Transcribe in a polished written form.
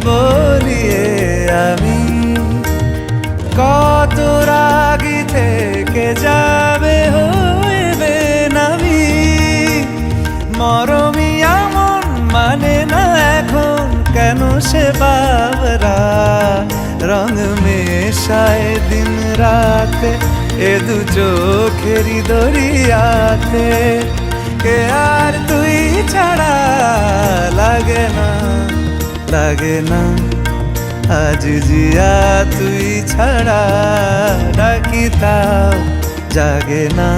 বলিয়ে আমি কত রাগি থেকে যাবে হইবে নামি মরমি এমন মানে না এখন কেন সে বাবরা রং মেশায় দিন রাতে এ দু চোখেরই দরিয়াতে কে আর তুই ছাড়া লাগে না লাগে না আজ জিয়া তুই ছাড়া ডাকি তাও জাগে না।